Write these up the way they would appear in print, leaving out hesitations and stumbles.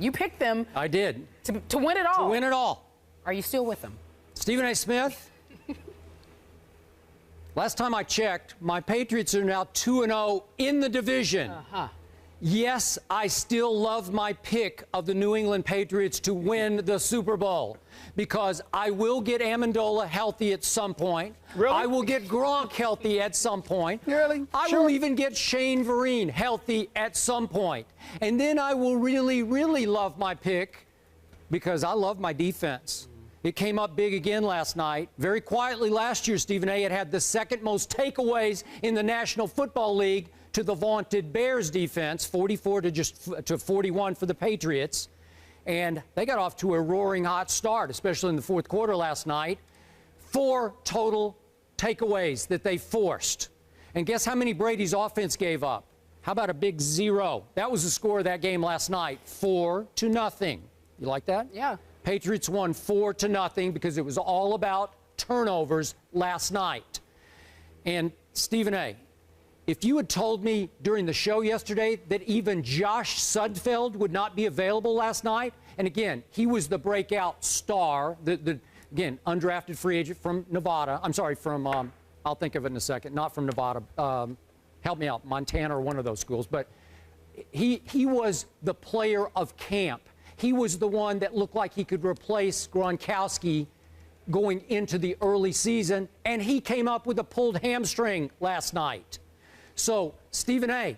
You picked them. I did. To win it all. To win it all. Are you still with them? Stephen A. Smith, last time I checked, my Patriots are now 2-0 in the division. Yes, I still love my pick of the New England Patriots to win the Super Bowl because I will get Amendola healthy at some point. Really? I will get Gronk healthy at some point. Really? I will even get Shane Vereen healthy at some point. And then I will really, really love my pick because I love my defense. It came up big again last night. Very quietly last year, Stephen A. had the second most takeaways in the National Football League to the vaunted Bears defense, 44 to 41 for the Patriots. And they got off to a roaring hot start, especially in the fourth quarter last night. 4 total takeaways that they forced. And guess how many Brady's offense gave up? How about a big 0? That was the score of that game last night, 4-0. You like that? Yeah. Patriots won 4-0 because it was all about turnovers last night. And Stephen A., if you had told me during the show yesterday that even Josh Sudfeld would not be available last night, and again, he was the breakout star, again, undrafted free agent from Nevada. I'm sorry, from, I'll think of it in a second, not from Nevada. Help me out, Montana or one of those schools. But he was the player of camp. He was the one that looked like he could replace Gronkowski going into the early season, and he came up with a pulled hamstring last night. So, Stephen A.,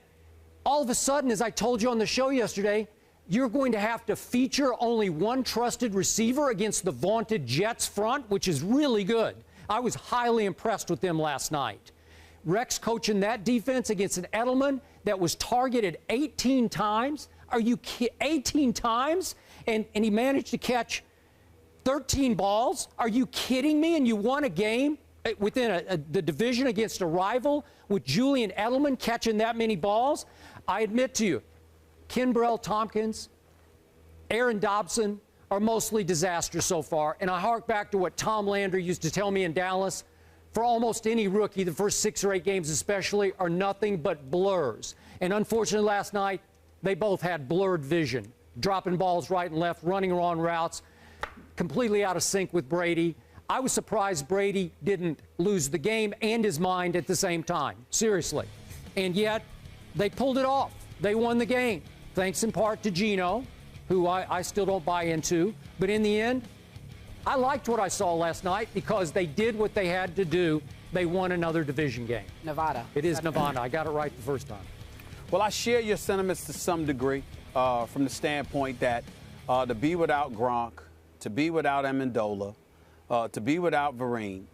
all of a sudden, as I told you on the show yesterday, you're going to have to feature only one trusted receiver against the vaunted Jets front, which is really good. I was highly impressed with them last night. Rex coaching that defense against an Edelman that was targeted 18 times. Are you kidding? 18 times? And he managed to catch 13 balls? Are you kidding me? And you won a game within the division against a rival with Julian Edelman catching that many balls? I admit to you, Kenbrell Tompkins, Aaron Dobson are mostly disastrous so far. And I hark back to what Tom Landry used to tell me in Dallas. For almost any rookie, the first 6 or 8 games especially are nothing but blurs. And unfortunately last night, they both had blurred vision, dropping balls right and left, running wrong routes, completely out of sync with Brady. I was surprised Brady didn't lose the game and his mind at the same time, seriously. And yet, they pulled it off. They won the game, thanks in part to Geno, who I still don't buy into. But in the end, I liked what I saw last night because they did what they had to do. They won another division game. Nevada. It is Nevada. I got it right the first time. Well, I share your sentiments to some degree from the standpoint that to be without Gronk, to be without Amendola, to be without Vereen,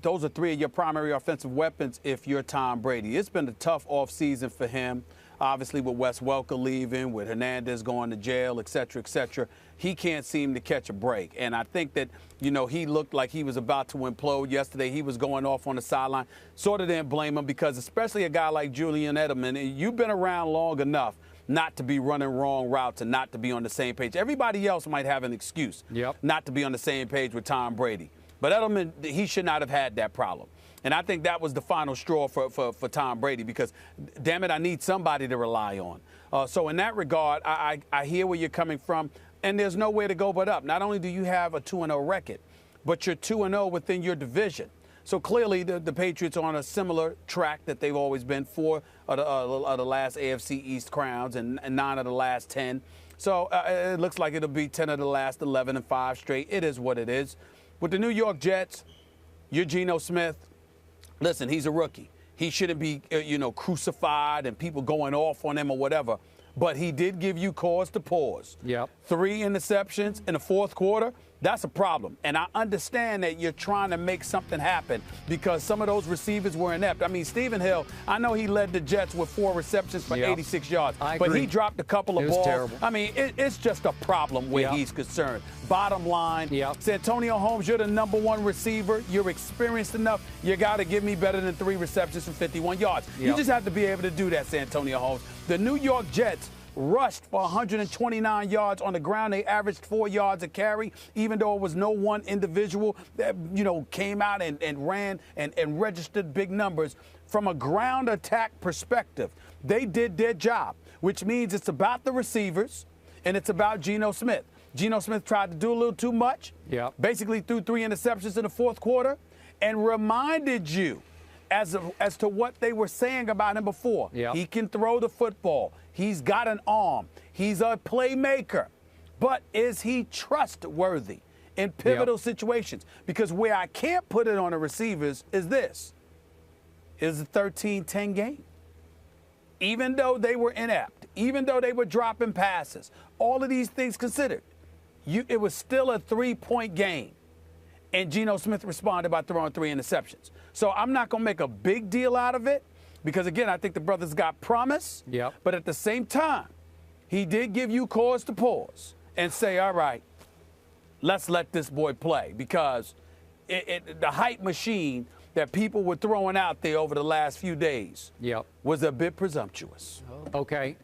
those are 3 of your primary offensive weapons if you're Tom Brady. It's been a tough offseason for him, obviously with Wes Welker leaving, with Hernandez going to jail, et cetera, et cetera. He can't seem to catch a break. And I think that, he looked like he was about to implode yesterday. He was going off on the sideline. Sort of didn't blame him because especially a guy like Julian Edelman, you've been around long enough not to be running wrong routes and not to be on the same page. Everybody else might have an excuse not to be on the same page with Tom Brady. But Edelman, he should not have had that problem. And I think that was the final straw for Tom Brady because, damn it, I need somebody to rely on. So in that regard, I hear where you're coming from, and there's nowhere to go but up. Not only do you have a 2-0 record, but you're 2-0 within your division. So clearly the Patriots are on a similar track that they've always been, 4 of the last AFC East crowns and 9 of the last 10. So it looks like it'll be 10 of the last 11 and 5 straight. It is what it is. With the New York Jets, you're Geno Smith. Listen, he's a rookie. He shouldn't be, crucified and people going off on him or whatever. But he did give you cause to pause. 3 interceptions in the fourth quarter. That's a problem. And I understand that you're trying to make something happen because some of those receivers were inept. I mean, Stephen Hill, I know he led the Jets with 4 receptions for 86 yards. But he dropped a couple of balls. Terrible. I mean, it's just a problem where he's concerned. Bottom line, Santonio Holmes, you're the #1 receiver. You're experienced enough. You got to give me better than 3 receptions for 51 yards. You just have to be able to do that, Santonio Holmes. The New York Jets rushed for 129 yards on the ground. They averaged 4 yards a carry, even though it was no one individual that, came out and ran and registered big numbers. From a ground attack perspective, they did their job. which means it's about the receivers and it's about Geno Smith. Geno Smith tried to do a little too much. Yep. Basically threw 3 interceptions in the fourth quarter and reminded you as to what they were saying about him before. Yep. He can throw the football. He's got an arm. He's a playmaker. But is he trustworthy in pivotal situations? Because where I can't put it on the receivers is this. Is the 13-10 game. Even though they were inept, even though they were dropping passes, all of these things considered, it was still a 3-point game. And Geno Smith responded by throwing 3 interceptions. So I'm not going to make a big deal out of it because, again, I think the brothers got promise. Yep. But at the same time, he did give you cause to pause and say, all right, let's let this boy play because the hype machine that people were throwing out there over the last few days was a bit presumptuous. Okay.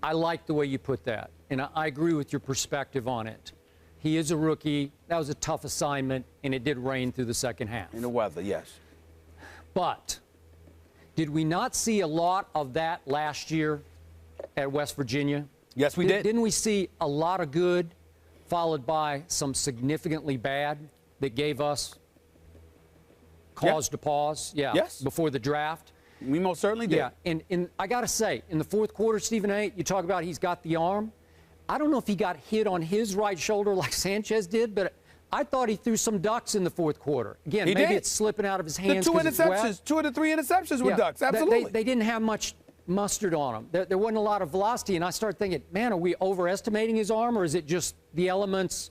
I like the way you put that, and I agree with your perspective on it. He is a rookie. That was a tough assignment, and it did rain through the second half. In the weather, yes. But did we not see a lot of that last year at West Virginia? Yes, we did. Didn't we see a lot of good followed by some significantly bad that gave us cause to pause? Yeah. Yes. Before the draft? We most certainly did. Yeah, and I got to say, in the fourth quarter, Stephen A., you talk about he's got the arm. I don't know if he got hit on his right shoulder like Sanchez did, but I thought he threw some ducks in the fourth quarter. Again, maybe it's slipping out of his hands. The 2 interceptions, 2 of the 3 interceptions were ducks, absolutely. They didn't have much mustard on them. There wasn't a lot of velocity, and I started thinking, man, are we overestimating his arm, or is it just the elements?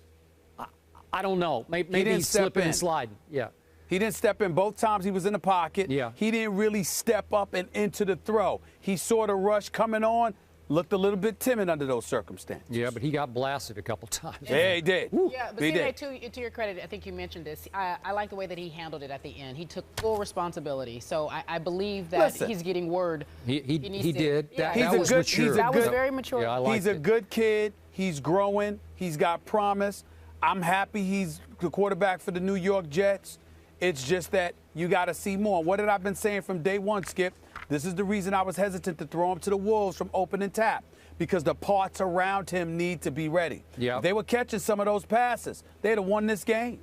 I don't know. Maybe he's slipping and sliding. Yeah. He didn't step in both times he was in the pocket. Yeah. He didn't really step up and into the throw. He saw the rush coming on, looked a little bit timid under those circumstances. Yeah, but he got blasted a couple times. Yeah, he did. Yeah, but to your credit, I think you mentioned this. I like the way that he handled it at the end. He took full responsibility. So I believe that he's getting word. He did. Yeah, that was mature. That was very mature. Yeah, I liked he's a good kid. He's growing. He's got promise. I'm happy he's the quarterback for the New York Jets. It's just that you got to see more. What had I been saying from day one, Skip? This is the reason I was hesitant to throw him to the Wolves from open and tap, because the parts around him need to be ready. Yeah. If they were catching some of those passes, they'd have won this game.